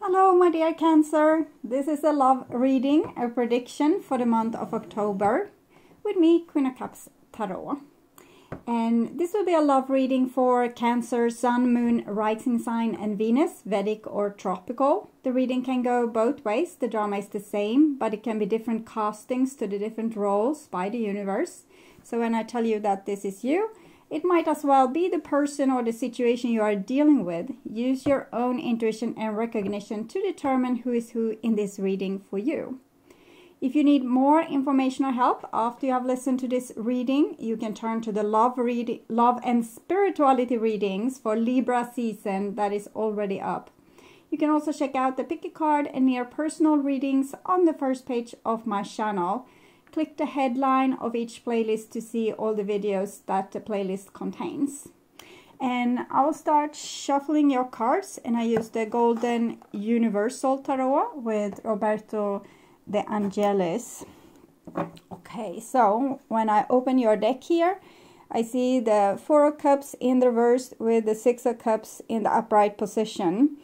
Hello my dear Cancer, this is a love reading, a prediction for the month of October with me, Queen of Cups Tarot. And this will be a love reading for Cancer, Sun, Moon, Rising Sign and Venus, Vedic or Tropical. The reading can go both ways, the drama is the same, but it can be different castings to the different roles by the universe. So when I tell you that this is you, it might as well be the person or the situation you are dealing with. Use your own intuition and recognition to determine who is who in this reading for you. If you need more information or help after you have listened to this reading, you can turn to the love and spirituality readings for Libra season that is already up. You can also check out the pick a card and near personal readings on the first page of my channel. Click the headline of each playlist to see all the videos that the playlist contains. And I'll start shuffling your cards, and I use the Golden Universal Tarot with Roberto De Angelis. Okay, so when I open your deck here, I see the Four of Cups in the reverse with the Six of Cups in the upright position.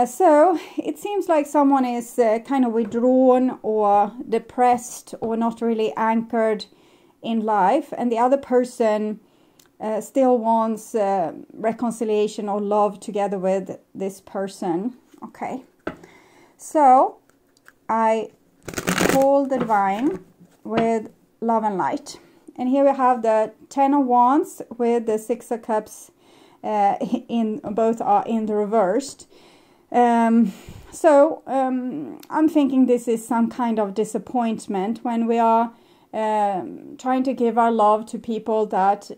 So it seems like someone is kind of withdrawn or depressed or not really anchored in life, and the other person still wants reconciliation or love together with this person. Okay, so I call the Divine with Love and Light, and here we have the Ten of Wands with the Six of Cups both are in the reversed. I'm thinking this is some kind of disappointment when we are trying to give our love to people that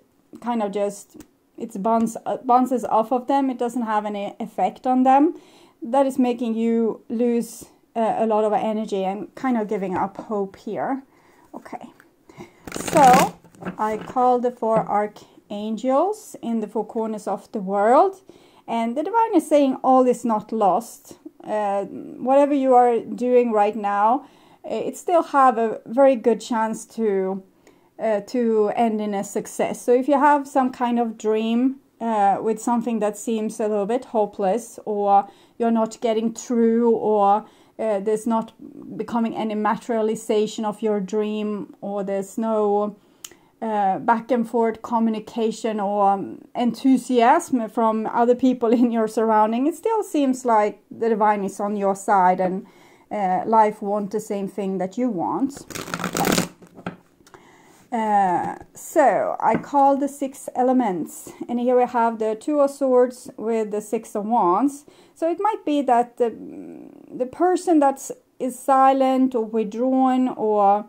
kind of just, it bounces off of them. It doesn't have any effect on them. That is making you lose a lot of energy and kind of giving up hope here. Okay, so I call the four archangels in the four corners of the world. And the Divine is saying all is not lost. Whatever you are doing right now, it still have a very good chance to end in a success. So if you have some kind of dream with something that seems a little bit hopeless, or you're not getting through, or there's not becoming any materialization of your dream, or there's no back and forth communication or enthusiasm from other people in your surrounding, it still seems like the Divine is on your side and life wants the same thing that you want. So I call the six elements, and here we have the Two of Swords with the Six of Wands. So it might be that the person that is silent or withdrawn, or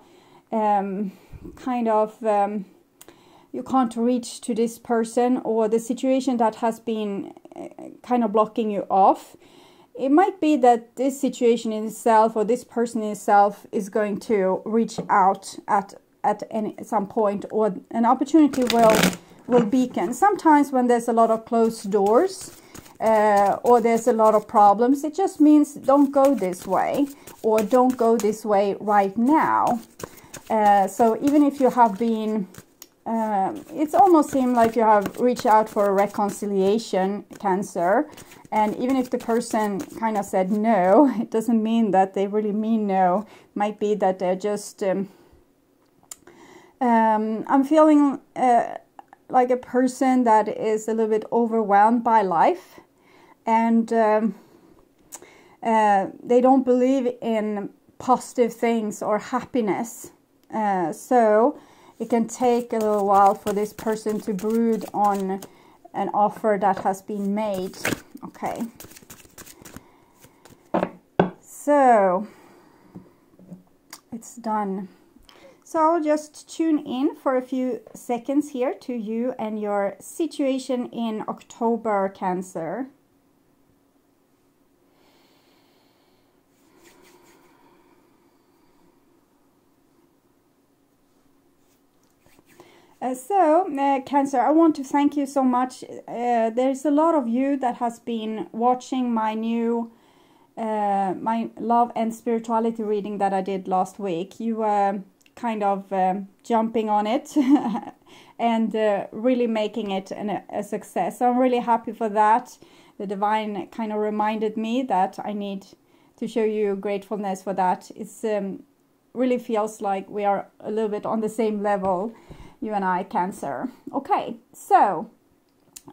kind of you can't reach to this person, or the situation that has been kind of blocking you off. It might be that this situation in itself, or this person in itself, is going to reach out at some point, or an opportunity will beacon. Sometimes when there's a lot of closed doors, or there's a lot of problems, it just means don't go this way, or don't go this way right now. So even if you have been, it's almost seemed like you have reached out for a reconciliation, Cancer. And even if the person kind of said no, it doesn't mean that they really mean no. It might be that they're just, I'm feeling like a person that is a little bit overwhelmed by life. And they don't believe in positive things or happiness. So it can take a little while for this person to brood on an offer that has been made. Okay, so it's done. So I'll just tune in for a few seconds here to you and your situation in October, Cancer. Cancer, I want to thank you so much. There's a lot of you that has been watching my new my love and spirituality reading that I did last week. You were kind of jumping on it and really making it a success. So I'm really happy for that. The divine kind of reminded me that I need to show you gratefulness for that. It's really feels like we are a little bit on the same level, you and I, Cancer. Okay, so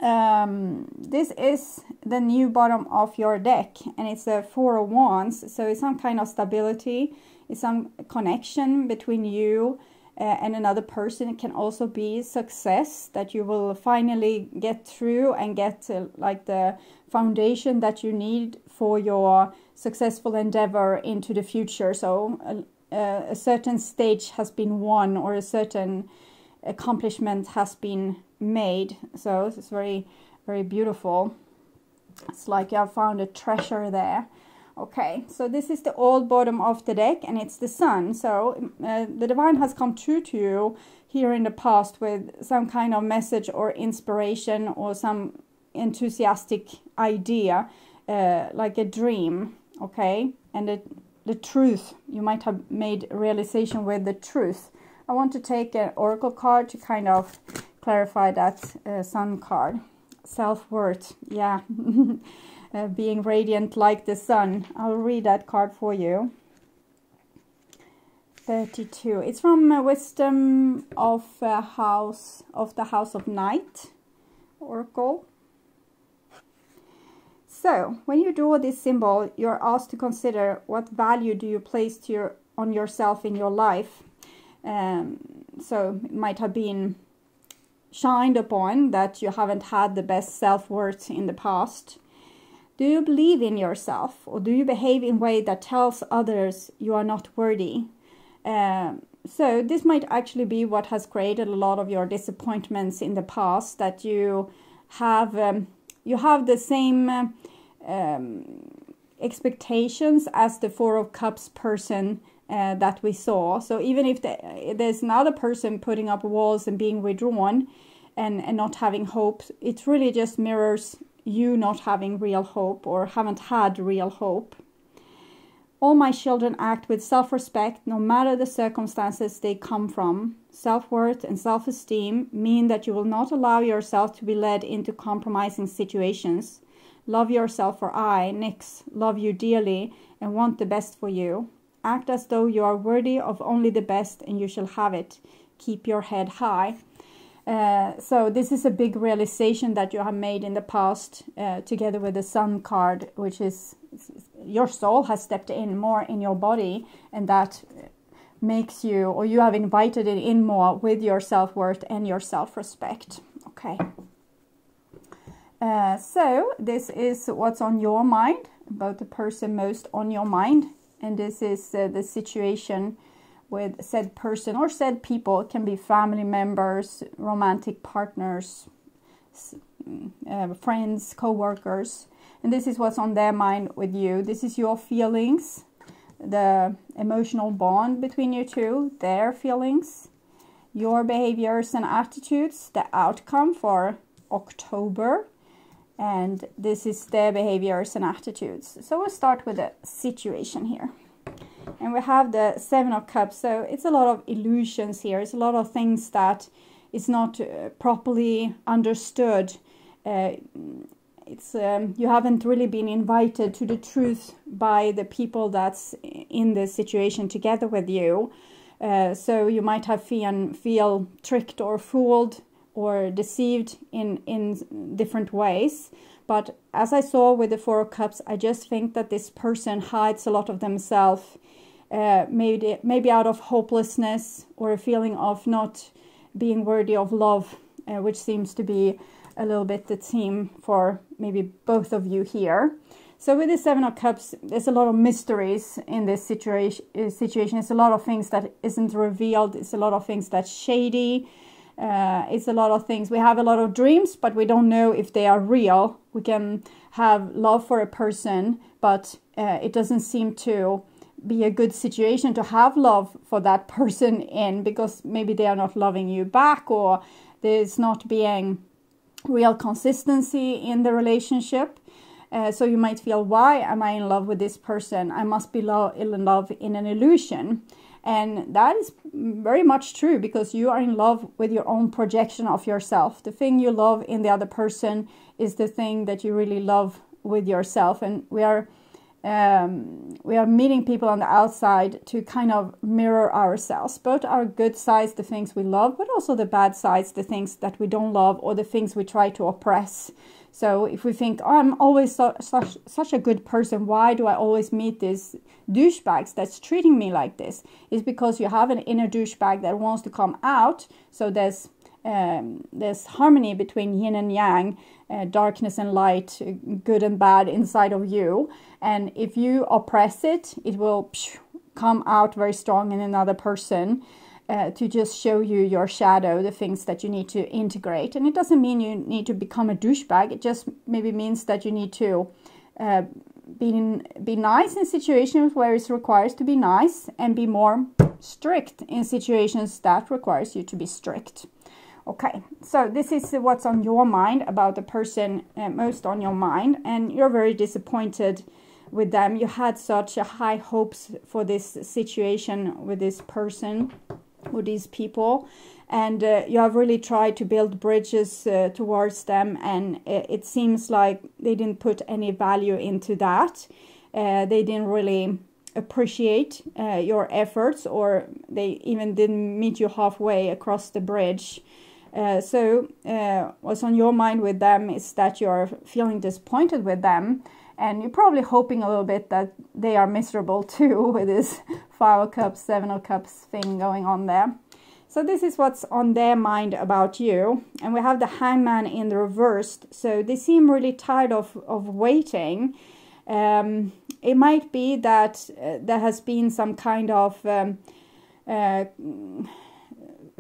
this is the new bottom of your deck, and it's a Four of Wands. So it's some kind of stability, it's some connection between you and another person. It can also be success, that you will finally get through and get like the foundation that you need for your successful endeavor into the future. So a certain stage has been won, or a certain accomplishment has been made. So it's very, very beautiful. It's like you have found a treasure there. Okay, so this is the old bottom of the deck, and it's the Sun. So the divine has come true to you here in the past with some kind of message or inspiration, or some enthusiastic idea, like a dream. Okay, and the truth, you might have made realization with the truth. I want to take an oracle card to kind of clarify that Sun card. Self-worth, yeah. Being radiant like the sun. I'll read that card for you. 32. It's from Wisdom of the House of Night oracle. So, when you draw this symbol, you're asked to consider what value do you place on yourself in your life. So, it might have been shined upon that you haven't had the best self-worth in the past. Do you believe in yourself, or do you behave in a way that tells others you are not worthy? So this might actually be what has created a lot of your disappointments in the past, that you have the same expectations as the Four of Cups person that we saw. So even if there's another person putting up walls and being withdrawn and not having hope, it really just mirrors you not having real hope, or haven't had real hope. All my children act with self-respect no matter the circumstances they come from. Self-worth and self-esteem mean that you will not allow yourself to be led into compromising situations. Love yourself, for I, Nyx, love you dearly and want the best for you. Act as though you are worthy of only the best, and you shall have it. Keep your head high. So this is a big realization that you have made in the past, together with the Sun card, which is your soul has stepped in more in your body, and that makes you, or you have invited it in more with your self-worth and your self-respect. Okay. So this is what's on your mind, about the person most on your mind, and this is the situation with said person or said people. It can be family members, romantic partners, friends, co-workers, and this is what's on their mind with you. This is your feelings, the emotional bond between you two, their feelings, your behaviors and attitudes, the outcome for October, and this is their behaviors and attitudes. So we'll start with the situation here. And we have the Seven of Cups, so it's a lot of illusions here. It's a lot of things that is not properly understood. You haven't really been invited to the truth by the people that's in this situation together with you. So you might have feel tricked or fooled or deceived in different ways. But as I saw with the Four of Cups, I just think that this person hides a lot of themselves, maybe out of hopelessness or a feeling of not being worthy of love, which seems to be a little bit the theme for maybe both of you here. So with the Seven of Cups, there's a lot of mysteries in this situation. It's a lot of things that isn't revealed. It's a lot of things that's shady. It's a lot of things. We have a lot of dreams, but we don't know if they are real. We can have love for a person, but it doesn't seem to be a good situation to have love for that person in, because maybe they are not loving you back, or there's not being real consistency in the relationship. So you might feel, why am I in love with this person? I must be in love in an illusion. And that is very much true, because you are in love with your own projection of yourself. The thing you love in the other person is the thing that you really love with yourself. And we are meeting people on the outside to kind of mirror ourselves, both our good sides, the things we love, but also the bad sides, the things that we don't love, or the things we try to oppress. So if we think, oh, I'm always such a good person, why do I always meet these douchebags that's treating me like this? It's because you have an inner douchebag that wants to come out. So there's harmony between yin and yang, darkness and light, good and bad inside of you. And if you oppress it, it will come out very strong in another person. To just show you your shadow, the things that you need to integrate. And it doesn't mean you need to become a douchebag. It just maybe means that you need to be nice in situations where it requires to be nice, and be more strict in situations that requires you to be strict. Okay, so this is what's on your mind about the person most on your mind, and you're very disappointed with them. You had such high hopes for this situation with this person, with these people, and you have really tried to build bridges towards them, and it seems like they didn't put any value into that. They didn't really appreciate your efforts, or they even didn't meet you halfway across the bridge. So what's on your mind with them is that you're feeling disappointed with them, and you're probably hoping a little bit that they are miserable too, with this 5 of Cups, 7 of Cups thing going on there. So this is what's on their mind about you. And we have the Hangman in the reversed. So they seem really tired of waiting. It might be that there has been some kind of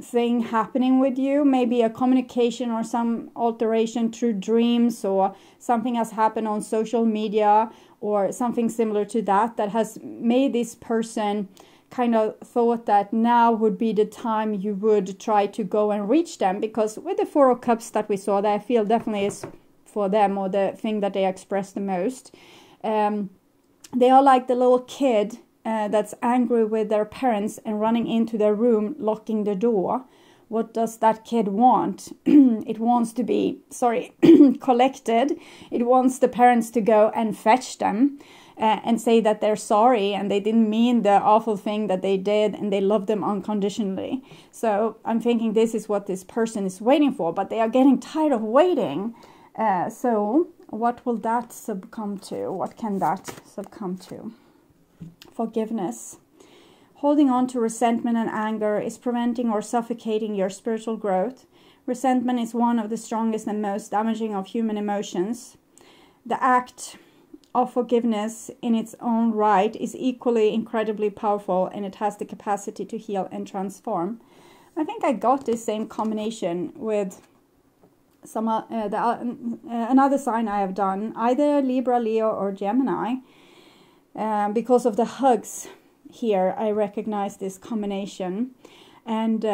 thing happening with you, maybe a communication or some alteration through dreams, or something has happened on social media, or something similar to that, that has made this person kind of thought that now would be the time you would try to go and reach them. Because with the 4 of Cups that we saw, that I feel definitely is for them, or the thing that they express the most. They are like the little kid that's angry with their parents and running into their room, locking the door. What does that kid want? It wants to be, collected. It wants the parents to go and fetch them and say that they're sorry and they didn't mean the awful thing that they did, and they love them unconditionally. So I'm thinking this is what this person is waiting for, but they are getting tired of waiting. So what will that succumb to? What can that succumb to? Forgiveness. Holding on to resentment and anger is preventing or suffocating your spiritual growth. Resentment is one of the strongest and most damaging of human emotions. The act of forgiveness in its own right is equally incredibly powerful, and it has the capacity to heal and transform. I think I got this same combination with some another sign I have done, either Libra, Leo, or Gemini. Because of the hugs here, I recognize this combination. And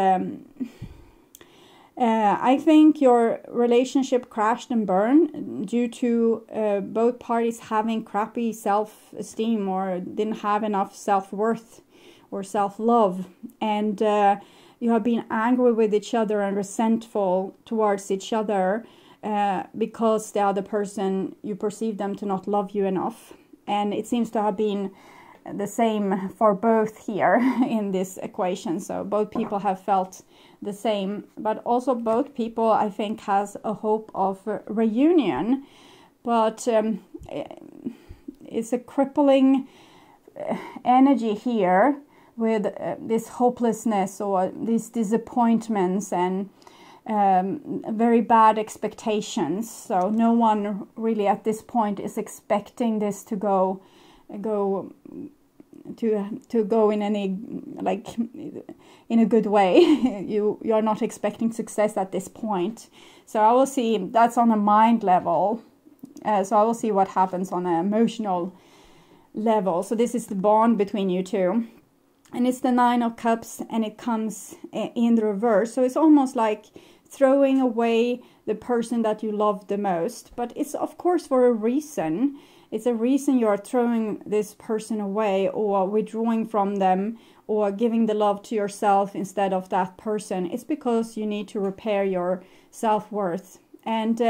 I think your relationship crashed and burned due to both parties having crappy self-esteem, or didn't have enough self-worth or self-love. And you have been angry with each other and resentful towards each other because the other person, you perceive them to not love you enough. And it seems to have been the same for both here in this equation. So both people have felt the same, but also both people, I think, has a hope of reunion. But it's a crippling energy here with this hopelessness or these disappointments and very bad expectations. So no one really at this point is expecting this to go in any, like, in a good way. You're not expecting success at this point. So I will see, that's on a mind level. So I will see what happens on an emotional level. So this is the bond between you two. And it's the 9 of Cups, and it comes in the reverse. So it's almost like throwing away the person that you love the most. But it's, of course, for a reason. It's a reason you are throwing this person away or withdrawing from them or giving the love to yourself instead of that person, it's because you need to repair your self-worth. And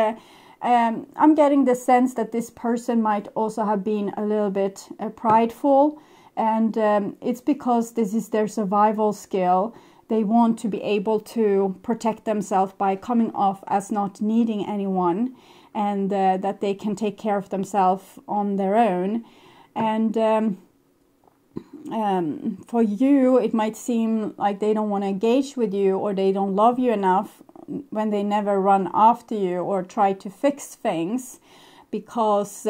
I'm getting the sense that this person might also have been a little bit prideful, and it's because this is their survival skill. They want to be able to protect themselves by coming off as not needing anyone, and that they can take care of themselves on their own. And for you, it might seem like they don't want to engage with you, or they don't love you enough when they never run after you or try to fix things, because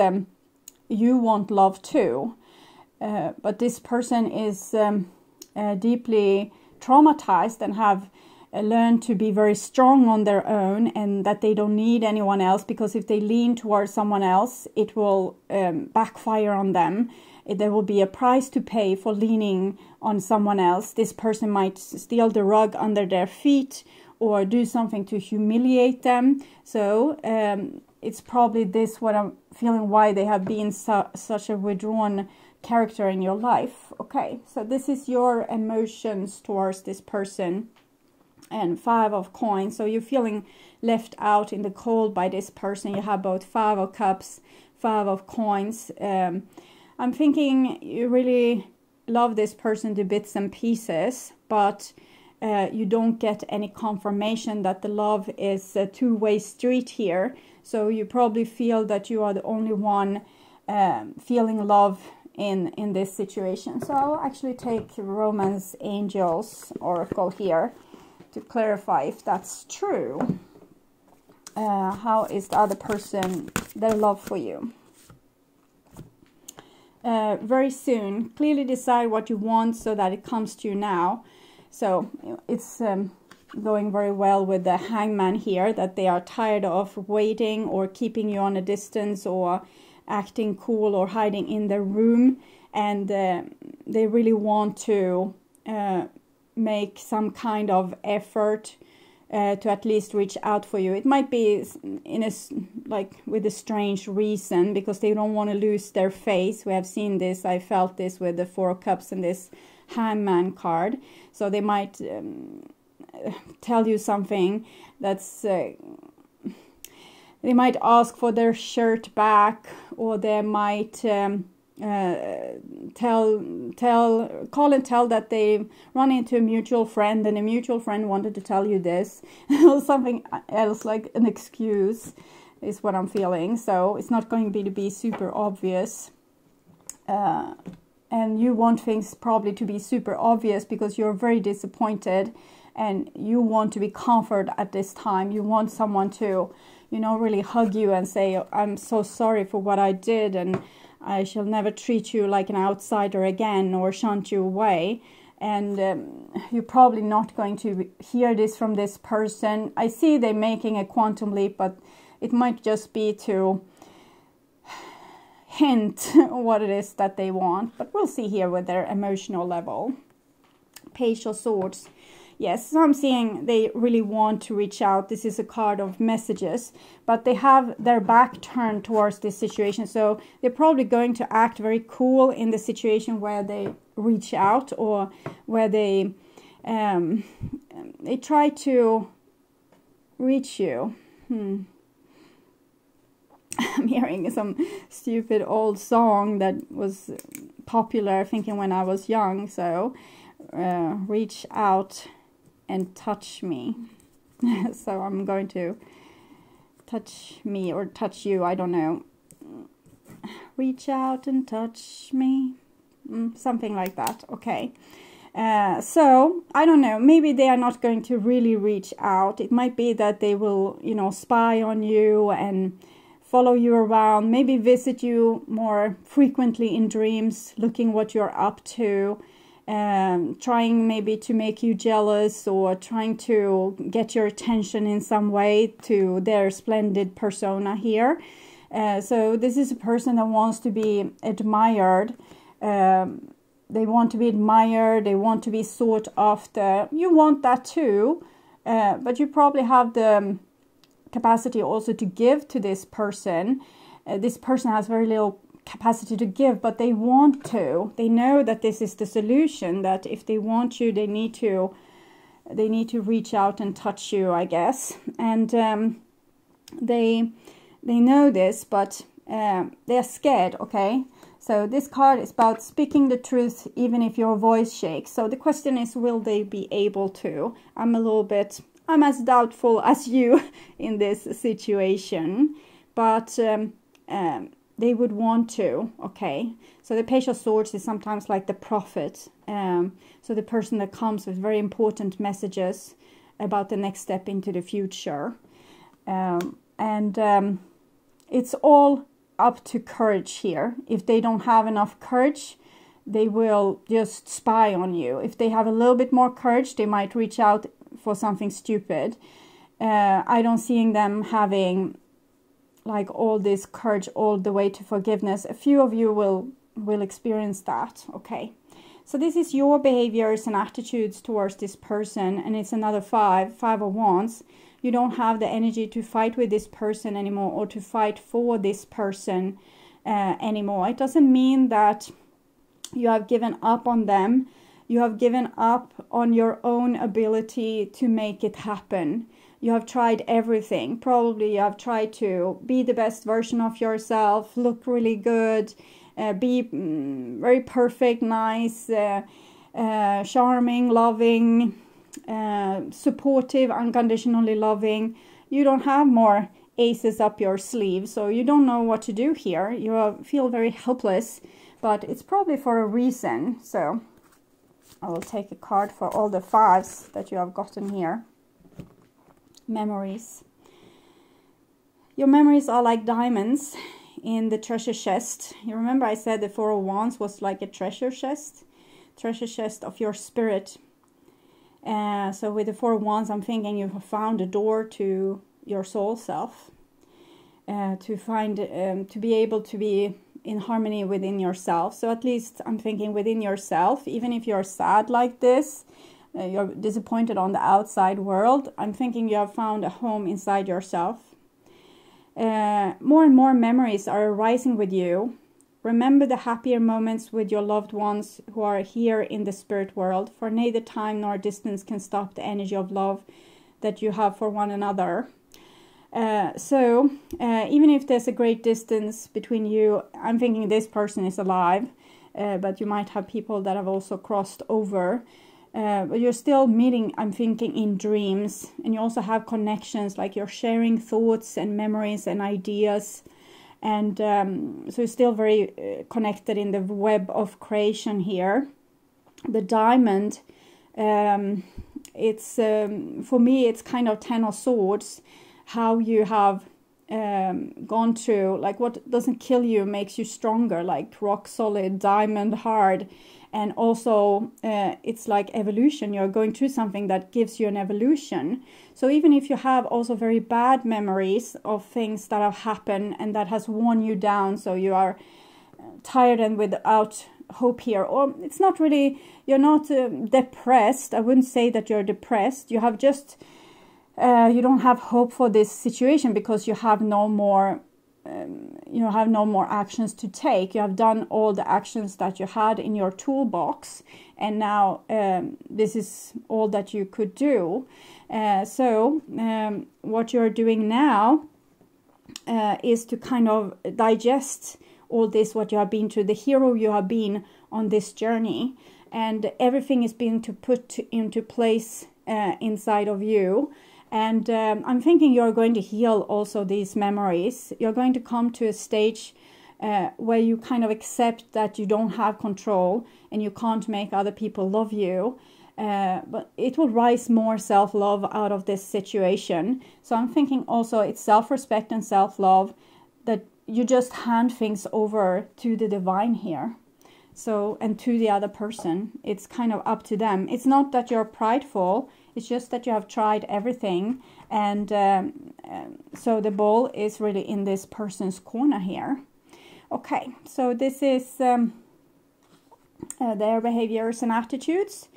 you want love too. But this person is deeply traumatized and have learned to be very strong on their own, and that they don't need anyone else, because if they lean towards someone else, it will backfire on them. There will be a price to pay for leaning on someone else. This person might steal the rug under their feet or do something to humiliate them. So it's probably this what I'm feeling, why they have been such a withdrawn character in your life. Okay, so this is your emotions towards this person. And 5 of coins. So you're feeling left out in the cold by this person. You have both 5 of cups, 5 of coins. I'm thinking you really love this person to bits and pieces, but you don't get any confirmation that the love is a two-way street here. So you probably feel that you are the only one feeling love in this situation. So I'll actually take Romance Angels Oracle here to clarify if that's true. How is the other person, their love for you? Very soon. Clearly decide what you want so that it comes to you now. So it's going very well with the Hangman here, that they are tired of waiting or keeping you on a distance or acting cool or hiding in their room, and they really want to make some kind of effort to at least reach out for you. It might be in a with a strange reason, because they don't want to lose their face. We have seen this. I felt this with the 4 of Cups and this Hangman card. So they might tell you something that's they might ask for their shirt back, or they might call and tell that they run into a mutual friend, and a mutual friend wanted to tell you this, or something else, like an excuse is what I'm feeling. So it's not going to be super obvious, and you want things probably to be super obvious because you're very disappointed and you want to be comforted at this time. You want someone to, you know, really hug you and say, I'm so sorry for what I did, and I shall never treat you like an outsider again or shunt you away. And you're probably not going to hear this from this person. I see they're making a quantum leap, but it might just be to hint what it is that they want. But we'll see here with their emotional level. Page of Swords. Yes, so I'm seeing they really want to reach out. This is a card of messages, but they have their back turned towards this situation. So they're probably going to act very cool in the situation where they reach out, or where they try to reach you. I'm hearing some stupid old song that was popular, thinking when I was young. So reach out and touch me. So I'm going to touch me or touch you, I don't know. Reach out and touch me. Something like that. Okay. So I don't know, maybe they are not going to really reach out. It might be that they will, you know, spy on you and follow you around, maybe visit you more frequently in dreams, looking what you're up to. Trying maybe to make you jealous, or trying to get your attention in some way to their splendid persona here. So this is a person that wants to be admired. They want to be admired. They want to be sought after. You want that too, but you probably have the capacity also to give to this person. This person has very little capacity to give, but they want to. They know that this is the solution, that if they want you, they need to reach out and touch you, I guess. And they know this, but they're scared, okay? So this card is about speaking the truth even if your voice shakes. So the question is, will they be able to? I'm as doubtful as you in this situation, but they would want to, okay? So the Page of Swords is sometimes like the prophet. So the person that comes with very important messages about the next step into the future. It's all up to courage here. If they don't have enough courage, they will just spy on you. If they have a little bit more courage, they might reach out for something stupid. I don't see them having like all this courage all the way to forgiveness. A few of you will experience that, okay? So this is your behaviors and attitudes towards this person, and it's another five of wands. You don't have the energy to fight with this person anymore, or to fight for this person anymore. It doesn't mean that you have given up on them. You have given up on your own ability to make it happen. You have tried everything. Probably you have tried to be the best version of yourself, look really good, be very perfect, nice, charming, loving, supportive, unconditionally loving. You don't have more aces up your sleeve, so you don't know what to do here. You feel very helpless, but it's probably for a reason. So I will take a card for all the fives that you have gotten here. Memories. Your memories are like diamonds in the treasure chest. You remember I said the Four of Wands was like a treasure chest of your spirit. So with the Four of Wands, I'm thinking you have found a door to your soul self, to be able to be in harmony within yourself. So at least I'm thinking within yourself, even if you're sad like this, you're disappointed on the outside world, I'm thinking you have found a home inside yourself. More and more memories are arising with you. Remember the happier moments with your loved ones who are here in the spirit world, for neither time nor distance can stop the energy of love that you have for one another. So even if there's a great distance between you, I'm thinking this person is alive, but you might have people that have also crossed over. But you're still meeting, I'm thinking, in dreams, and you also have connections, like you're sharing thoughts and memories and ideas, and so you're still very connected in the web of creation here. The diamond, it's for me, it's kind of 10 of Swords, how you have gone through, like what doesn't kill you makes you stronger, like rock solid, diamond hard. And also it's like evolution. You're going through something that gives you an evolution. So even if you have also very bad memories of things that have happened and that has worn you down, so you are tired and without hope here, or it's not really, you're not depressed. I wouldn't say that you're depressed. You have just, you don't have hope for this situation because you have no more actions to take. You have done all the actions that you had in your toolbox, and now this is all that you could do. So what you're doing now is to kind of digest all this, what you have been through, the hero you have been on this journey, and everything is being put into place inside of you. And I'm thinking you're going to heal also these memories. You're going to come to a stage where you kind of accept that you don't have control and you can't make other people love you. But it will rise more self-love out of this situation. So I'm thinking also it's self-respect and self-love, that you just hand things over to the divine here. So, and to the other person, it's kind of up to them. It's not that you're prideful. It's just that you have tried everything, and so the ball is really in this person's corner here. Okay, so this is their behaviors and attitudes.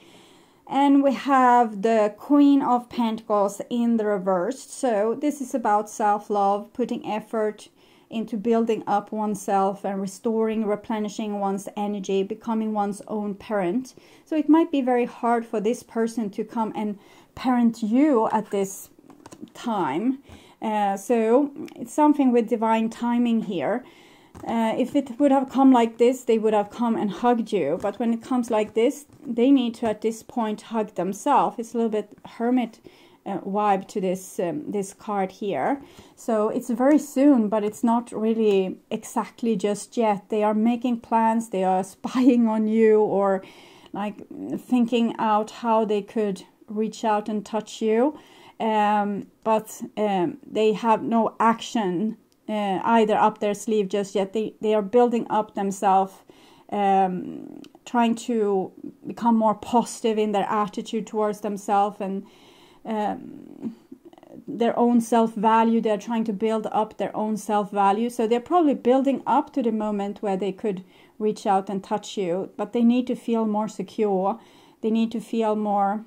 And we have the Queen of Pentacles in the reverse. So this is about self-love, putting effort into building up oneself and restoring, replenishing one's energy, becoming one's own parent. So it might be very hard for this person to come and parent you at this time. So it's something with divine timing here. If it would have come like this, they would have come and hugged you. But when it comes like this, they need to at this point hug themselves. It's a little bit hermit vibe to this this card here. So it's very soon, but it's not really exactly just yet. They are making plans, they are spying on you, or like thinking out how they could reach out and touch you, but they have no action either up their sleeve just yet. They are building up themselves, trying to become more positive in their attitude towards themselves, and their own self-value. They're trying to build up their own self-value. So they're probably building up to the moment where they could reach out and touch you, but they need to feel more secure. They need to feel more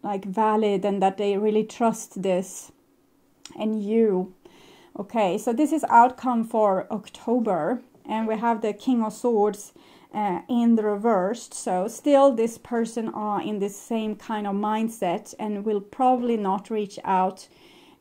like valid, and that they really trust this and you. Okay, so this is outcome for October, and we have the King of Swords in the reversed. So still this person are in this same kind of mindset and will probably not reach out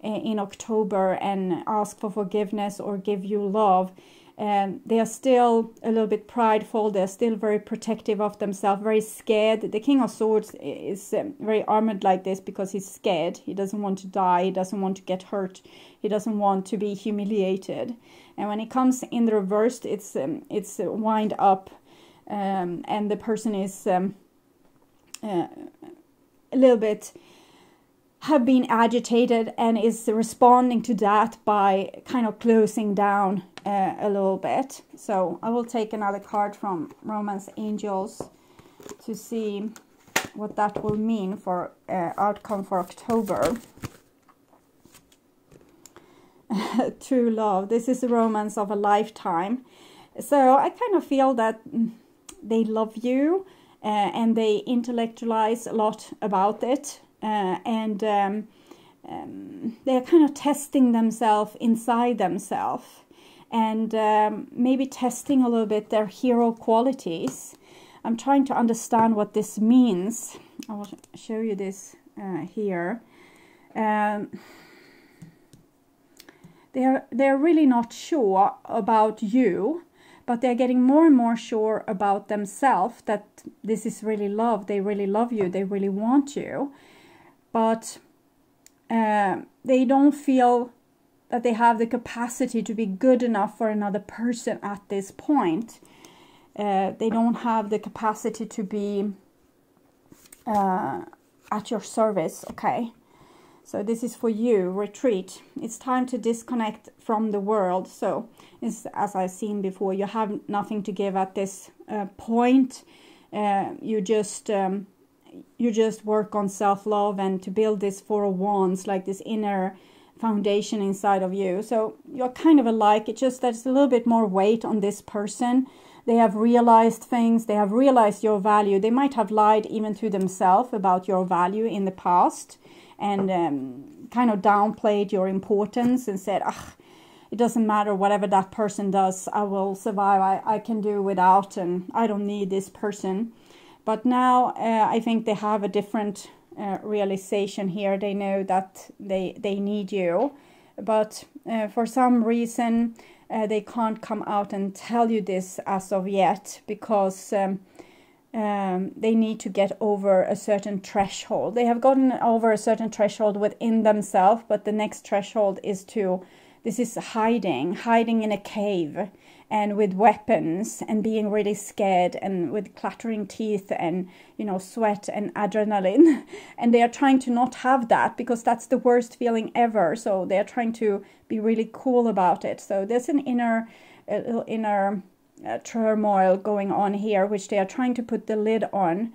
in October and ask for forgiveness or give you love. They are still a little bit prideful. They're still very protective of themselves, very scared. The King of Swords is very armored like this because he's scared. He doesn't want to die. He doesn't want to get hurt. He doesn't want to be humiliated. And when it comes in the reversed, it's wind up, and the person is a little bit have been agitated and is responding to that by kind of closing down a little bit. So I will take another card from Romance Angels to see what that will mean for outcome for October. True love. This is the romance of a lifetime. So I kind of feel that they love you and they intellectualize a lot about it. And they're kind of testing themselves inside themselves, and maybe testing a little bit their hero qualities. I'm trying to understand what this means. I will show you this here. They're really not sure about you, but they're getting more and more sure about themselves, that this is really love. They really love you. They really want you. But they don't feel that they have the capacity to be good enough for another person at this point. They don't have the capacity to be at your service, okay? So this is for you, retreat. It's time to disconnect from the world. So as I've seen before, you have nothing to give at this point. You just work on self-love and to build this Four of Wands, like this inner foundation inside of you. So you're kind of alike. It's just that it's a little bit more weight on this person. They have realized things. They have realized your value. They might have lied even to themselves about your value in the past, and kind of downplayed your importance and said, it doesn't matter, whatever that person does, I will survive. I can do without, and I don't need this person. But now I think they have a different realization here. They know that they need you. But for some reason, they can't come out and tell you this as of yet, because they need to get over a certain threshold. They have gotten over a certain threshold within themselves, but the next threshold is this is hiding in a cave, and with weapons, and being really scared, and with clattering teeth, and sweat and adrenaline. And they are trying to not have that, because that's the worst feeling ever. So they are trying to be really cool about it. So there's an inner turmoil going on here, which they are trying to put the lid on.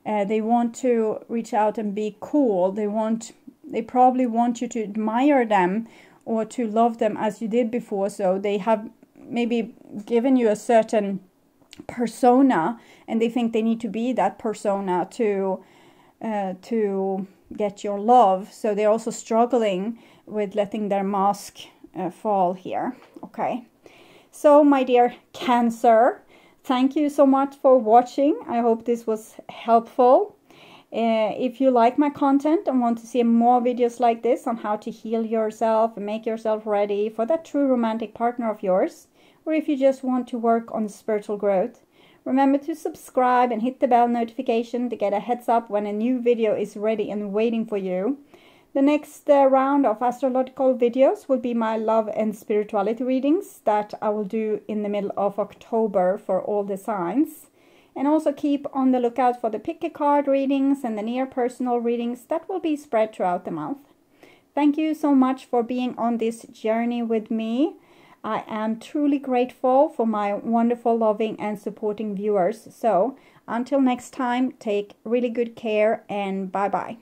They want to reach out and be cool. They probably want you to admire them or to love them as you did before. So they have maybe given you a certain persona, and they think they need to be that persona to get your love. So they're also struggling with letting their mask fall here. Okay, so my dear Cancer, thank you so much for watching. I hope this was helpful. If you like my content and want to see more videos like this on how to heal yourself and make yourself ready for that true romantic partner of yours, or if you just want to work on spiritual growth, remember to subscribe and hit the bell notification to get a heads up when a new video is ready and waiting for you. The next round of astrological videos will be my love and spirituality readings that I will do in the middle of October for all the signs. And also keep on the lookout for the pick a card readings and the near personal readings that will be spread throughout the month. Thank you so much for being on this journey with me. I am truly grateful for my wonderful, loving and supporting viewers. So until next time, take really good care and bye-bye.